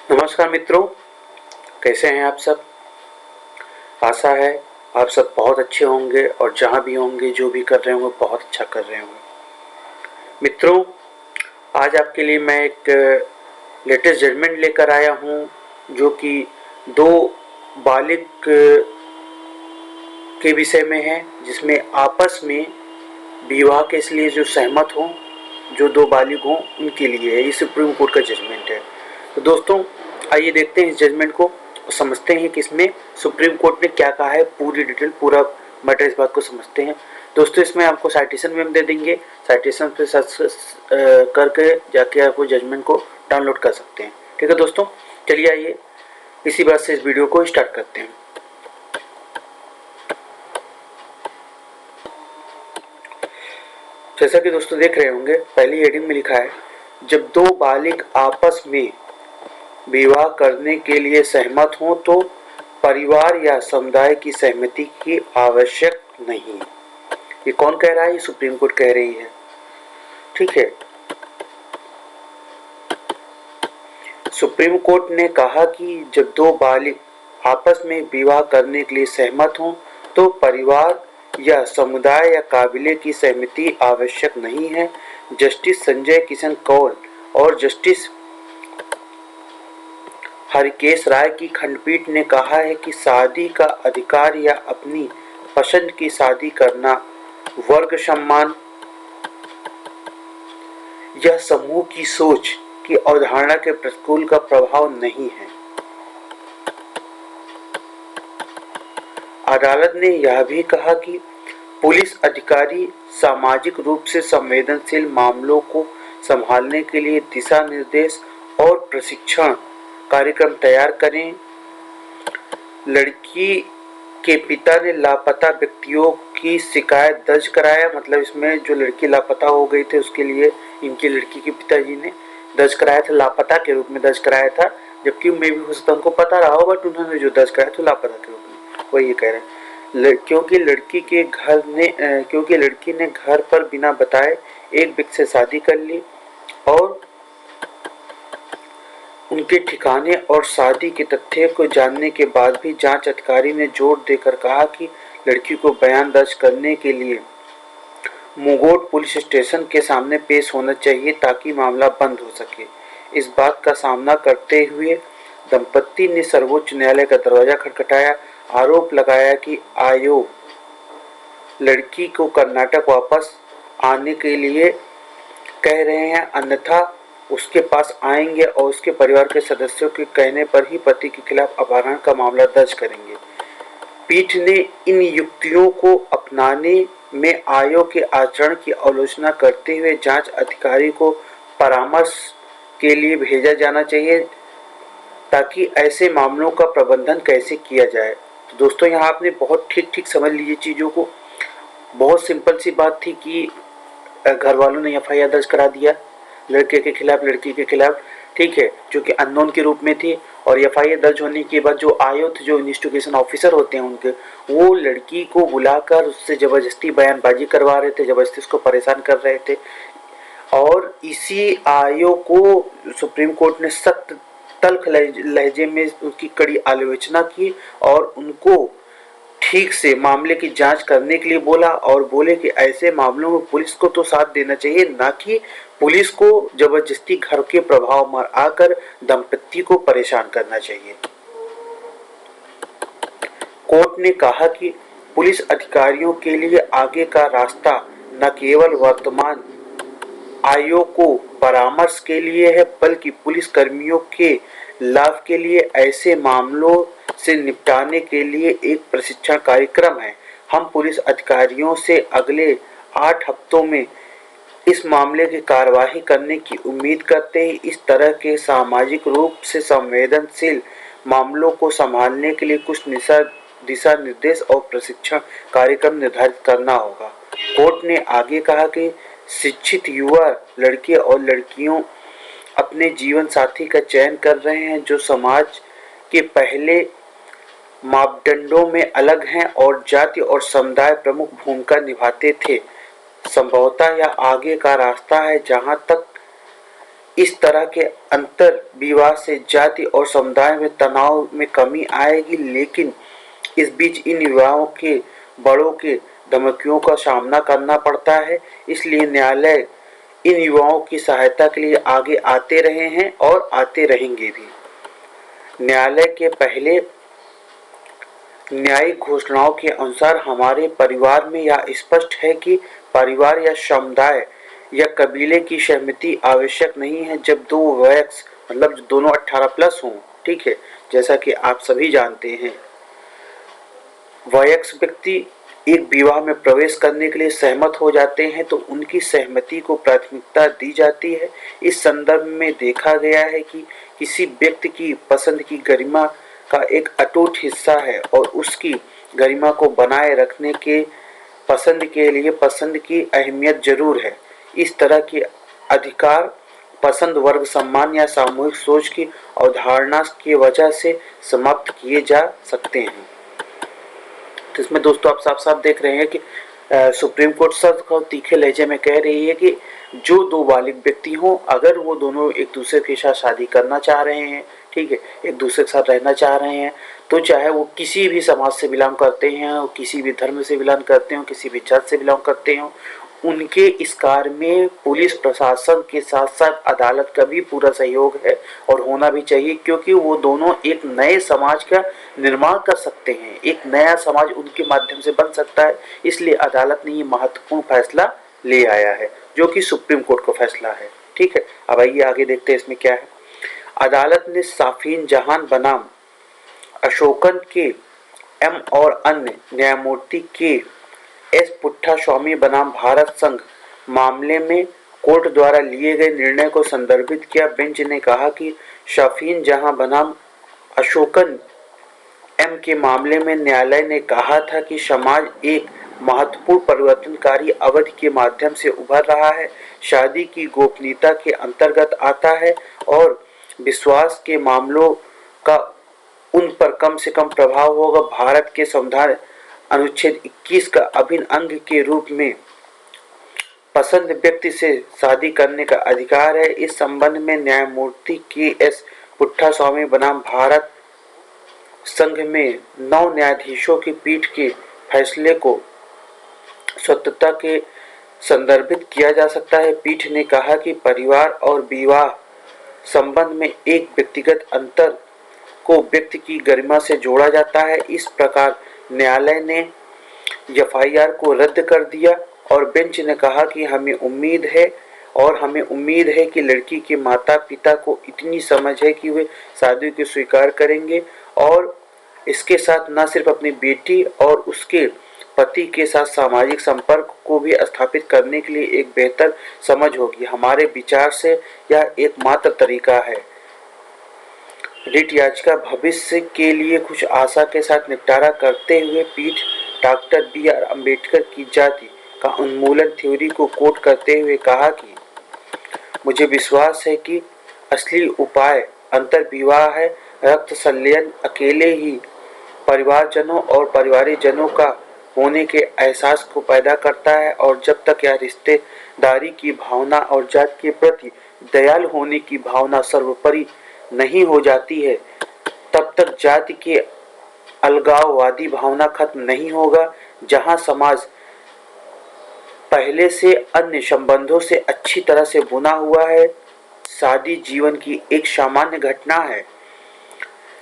नमस्कार मित्रों, कैसे हैं आप सब। आशा है आप सब बहुत अच्छे होंगे और जहाँ भी होंगे जो भी कर रहे होंगे बहुत अच्छा कर रहे होंगे। मित्रों, आज आपके लिए मैं एक लेटेस्ट जजमेंट लेकर आया हूँ जो कि दो बालिग के विषय में है, जिसमें आपस में विवाह के इसलिए जो सहमत हों, जो दो बालिग हों उनके लिए है। ये सुप्रीम कोर्ट का जजमेंट है। तो दोस्तों, आइए देखते हैं इस जजमेंट को और समझते हैं कि इसमें सुप्रीम कोर्ट ने क्या कहा है। पूरी डिटेल, पूरा मैटर इस बात को समझते हैं। दोस्तों, इसमें आपको साइटेशन भी हम दे देंगे। साइटेशन पे सर्च करके जाके आपको जजमेंट को डाउनलोड कर सकते हैं। ठीक है दोस्तों, चलिए आइए इसी बात से इस वीडियो को स्टार्ट करते हैं। जैसा कि दोस्तों देख रहे होंगे, पहली हेडिंग में लिखा है, जब दो बालिग आपस में विवाह करने के लिए सहमत हों तो परिवार या समुदाय की सहमति की आवश्यक नहीं। ये कौन कह रहा है? ये सुप्रीम कोर्ट कह रही है। ठीक है, सुप्रीम कोर्ट ने कहा कि जब दो बालिग आपस में विवाह करने के लिए सहमत हों तो परिवार या समुदाय या काबिले की सहमति आवश्यक नहीं है। जस्टिस संजय किशन कौल और जस्टिस हरिकेश राय की खंडपीठ ने कहा है कि शादी का अधिकार या अपनी पसंद की शादी करना वर्ग सम्मान या समूह की सोच की अवधारणा के प्रतिकूल का प्रभाव नहीं है। अदालत ने यह भी कहा कि पुलिस अधिकारी सामाजिक रूप से संवेदनशील मामलों को संभालने के लिए दिशा निर्देश और प्रशिक्षण कार्यक्रम तैयार करें। लड़की के पिता ने लापता व्यक्तियों की शिकायत दर्ज कराया, मतलब इसमें जो लड़की लापता हो गई थी उसके लिए इनकी लड़की के पिताजी ने दर्ज कराया था, लापता के रूप में दर्ज कराया था। जबकि मे भी हो सकता उनको पता रहा हो, बट उन्होंने जो दर्ज कराया था लापता के रूप में, वही ये कह रहे हैं। क्योंकि लड़की ने घर पर बिना बताए एक व्यक्ति से शादी कर ली और उनके ठिकाने और शादी के तथ्य को जानने के बाद भी जांच अधिकारी ने जोर देकर कहा कि लड़की को बयान दर्ज करने के लिए मुंगोट पुलिस स्टेशन के सामने पेश होना चाहिए ताकि मामला बंद हो सके। इस बात का सामना करते हुए दंपत्ति ने सर्वोच्च न्यायालय का दरवाजा खटखटाया, आरोप लगाया कि आयोग लड़की को कर्नाटक वापस आने के लिए कह रहे हैं, अन्यथा उसके पास आएंगे और उसके परिवार के सदस्यों के कहने पर ही पति के खिलाफ अपहरण का मामला दर्ज करेंगे। पीठ ने इन युक्तियों को अपनाने में आयोग के आचरण की आलोचना करते हुए जांच अधिकारी को परामर्श के लिए भेजा जाना चाहिए ताकि ऐसे मामलों का प्रबंधन कैसे किया जाए। तो दोस्तों, यहाँ आपने बहुत ठीक समझ लीजिए चीज़ों को। बहुत सिंपल सी बात थी कि घर वालों ने एफआईआर दर्ज करा दिया लड़के के खिलाफ, लड़की के खिलाफ, ठीक है, जो कि अननोन के रूप में थी। और एफआईआर दर्ज होने के बाद जो आयोग जो इन्वेस्टिगेशन ऑफिसर होते हैं उनके, वो लड़की को बुलाकर उससे ज़बरदस्ती बयानबाजी करवा रहे थे, ज़बरदस्ती उसको परेशान कर रहे थे। और इसी आयोग को सुप्रीम कोर्ट ने सख्त तल्ख लहजे में उसकी कड़ी आलोचना की और उनको ठीक से मामले की जांच करने के लिए बोला और बोले कि ऐसे मामलों में पुलिस को तो साथ देना चाहिए, ना कि पुलिस को जबरदस्ती घर के प्रभाव में आकर दंपत्ति को परेशान करना चाहिए। कोर्ट ने कहा कि पुलिस अधिकारियों के लिए आगे का रास्ता न केवल वर्तमान आयोग को परामर्श के लिए है, बल्कि पुलिस कर्मियों के लाभ के लिए ऐसे मामलों से निपटाने के लिए एक प्रशिक्षण कार्यक्रम है। हम पुलिस अधिकारियों से अगले 8 हफ्तों में इस मामले की कार्यवाही करने की उम्मीद करते हैं। इस तरह के सामाजिक रूप से संवेदनशील मामलों को संभालने के लिए कुछ दिशा निर्देश और प्रशिक्षण कार्यक्रम निर्धारित करना होगा। कोर्ट ने आगे कहा कि शिक्षित युवा लड़के और लड़कियों अपने जीवन साथी का चयन कर रहे हैं जो समाज के पहले मापदंडों में अलग हैं और जाति और समुदाय प्रमुख भूमिका निभाते थे। संभवतः यह आगे का रास्ता है जहां तक इस तरह के अंतर विवाह से जाति और समुदाय में तनाव में कमी आएगी, लेकिन इस बीच इन विवाहों के बड़ों के धमकियों का सामना करना पड़ता है। इसलिए न्यायालय इन युवाओं की सहायता के लिए आगे आते रहे हैं और आते रहेंगे भी। न्यायालय के पहले न्यायिक घोषणाओं के अनुसार हमारे परिवार में यह स्पष्ट है कि परिवार या समुदाय या कबीले की सहमति आवश्यक नहीं है जब दो वयस्क मतलब दोनों 18 प्लस हों। ठीक है, जैसा कि आप सभी जानते हैं, वयस्क व्यक्ति एक विवाह में प्रवेश करने के लिए सहमत हो जाते हैं तो उनकी सहमति को प्राथमिकता दी जाती है। इस संदर्भ में देखा गया है कि किसी व्यक्ति की पसंद की गरिमा का एक अटूट हिस्सा है और उसकी गरिमा को बनाए रखने के पसंद के लिए पसंद की अहमियत जरूर है। इस तरह के अधिकार पसंद, वर्ग सम्मान या सामूहिक सोच की अवधारणा की वजह से समाप्त किए जा सकते हैं। तो इसमें दोस्तों आप साफ साफ देख रहे हैं कि सुप्रीम कोर्ट सख्त और तीखे लहजे में कह रही है कि जो दो बालिग व्यक्ति हों, अगर वो दोनों एक दूसरे के साथ शादी करना चाह रहे हैं, ठीक है, एक दूसरे के साथ रहना चाह रहे हैं, तो चाहे वो किसी भी समाज से बिलोंग करते हैं, किसी भी धर्म से बिलोंग करते हो, किसी भी जात से बिलोंग करते हो, उनके इस कार्य में पुलिस प्रशासन के साथ साथ अदालत का भी पूरा सहयोग है और होना भी चाहिए, क्योंकि वो दोनों एक नए समाज का निर्माण कर सकते हैं। एक नया समाज उनके माध्यम से बन सकता है। इसलिए अदालत ने ये महत्वपूर्ण फैसला ले आया है, जो कि सुप्रीम कोर्ट का फैसला है। ठीक है, अब आइए आगे देखते हैं इसमें क्या है। अदालत ने साफीन जहान बनाम अशोकन के एम और अन्य न्यायमूर्ति के एस पुट्टा स्वामी बनाम भारत संघ मामले में कोर्ट द्वारा लिए गए निर्णय को संदर्भित किया। बेंच ने कहा कि शफीन जहां बनाम अशोकन एम के मामले में न्यायालय ने कहा था कि समाज एक महत्वपूर्ण परिवर्तनकारी अवधि के माध्यम से उभर रहा है। शादी की गोपनीयता के अंतर्गत आता है और विश्वास के मामलों का उन पर कम से कम प्रभाव होगा। भारत के संविधान अनुच्छेद 21 का अभिन्न अंग के रूप में पसंद व्यक्ति से शादी करने का अधिकार है। इस संबंध में न्यायमूर्ति के एस पुट्टा स्वामी बनाम भारत संघ में 9 न्यायाधीशों की पीठ के फैसले को स्वतंत्रता के संदर्भित किया जा सकता है। पीठ ने कहा कि परिवार और विवाह संबंध में एक व्यक्तिगत अंतर को व्यक्ति की गरिमा से जोड़ा जाता है। इस प्रकार न्यायालय ने एफआईआर को रद्द कर दिया और बेंच ने कहा कि हमें उम्मीद है कि लड़की के माता पिता को इतनी समझ है कि वे शादी को स्वीकार करेंगे और इसके साथ न सिर्फ अपनी बेटी और उसके पति के साथ सामाजिक संपर्क को भी स्थापित करने के लिए एक बेहतर समझ होगी। हमारे विचार से यह एकमात्र तरीका है। रिट याचिका भविष्य के लिए कुछ आशा के साथ निपटारा करते हुए पीठ डॉक्टर बी.आर. अम्बेडकर की जाति का उन्मूलन थ्योरी को कोट करते हुए कहा कि मुझे विश्वास है कि असली उपाय अंतर्विवाह है। रक्त संलयन अकेले ही परिवारजनों और परिवारीजनों का होने के एहसास को पैदा करता है और जब तक यह रिश्तेदारी की भावना और जात के प्रति दयालु होने की भावना सर्वोपरि नहीं हो जाती है, तब तक जाति के अलगाववादी भावना खत्म नहीं होगा। जहां समाज पहले से अन्य संबंधों से अच्छी तरह से बुना हुआ है, शादी जीवन की एक सामान्य घटना है,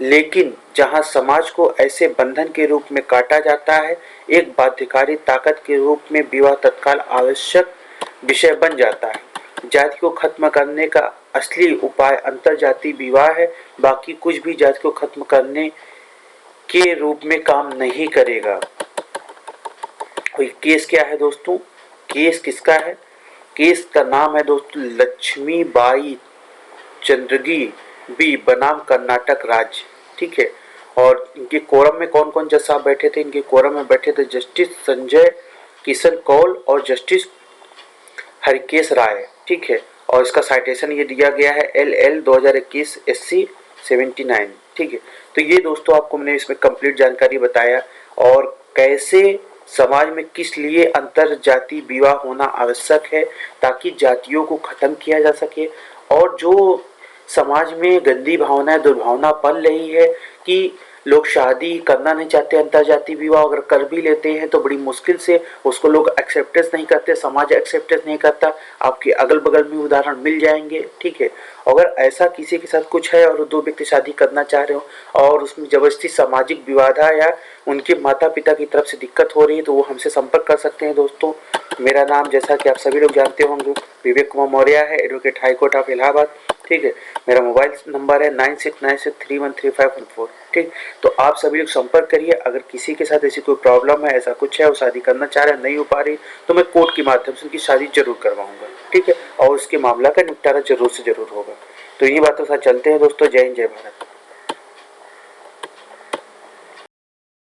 लेकिन जहां समाज को ऐसे बंधन के रूप में काटा जाता है, एक बाध्यकारी ताकत के रूप में विवाह तत्काल आवश्यक विषय बन जाता है। जाति को खत्म करने का असली उपाय अंतरजातीय विवाह है। बाकी कुछ भी जाति को खत्म करने के रूप में काम नहीं करेगा। केस क्या है दोस्तों? केस किसका है? केस का नाम है दोस्तों लक्ष्मीबाई चंद्रगी बी बनाम कर्नाटक राज्य। ठीक है, और इनके कोरम में कौन कौन जज साहब बैठे थे? इनके कोरम में बैठे थे जस्टिस संजय किशन कौल और जस्टिस हरिकेश राय। ठीक है, और इसका साइटेशन ये दिया गया है LL 2021 SC 79। ठीक है, तो ये दोस्तों आपको मैंने इसमें कंप्लीट जानकारी बताया और कैसे समाज में किस लिए अंतर जाति विवाह होना आवश्यक है ताकि जातियों को खत्म किया जा सके और जो समाज में गंदी भावनाएं दुर्भावना पल रही है कि लोग शादी करना नहीं चाहते, अंतरजातीय विवाह अगर कर भी लेते हैं तो बड़ी मुश्किल से उसको लोग एक्सेप्टेंस नहीं करते, समाज एक्सेप्टेंस नहीं करता। आपके अगल बगल में उदाहरण मिल जाएंगे, ठीक है। अगर ऐसा किसी के साथ कुछ है और दो व्यक्ति शादी करना चाह रहे हो और उसमें जबरदस्ती सामाजिक विवादा या उनके माता पिता की तरफ से दिक्कत हो रही है तो वो हमसे संपर्क कर सकते हैं दोस्तों। मेरा नाम जैसा कि आप सभी लोग जानते होंगे विवेक कुमार मौर्य है, advocate high court of Allahabad, ठीक है। मेरा मोबाइल नंबर है 9696313514, ठीक। तो आप सभी लोग संपर्क करिए। अगर किसी के साथ ऐसी कोई प्रॉब्लम है, ऐसा कुछ है, वो शादी करना चाह रहे हैं, नहीं हो पा रही, तो मैं कोर्ट के माध्यम से उनकी शादी जरूर करवाऊंगा, ठीक है। और उसके मामला का निपटारा जरूर से जरूर होगा। तो इन्हीं बातों के साथ चलते हैं दोस्तों। जय हिंद, जय भारत।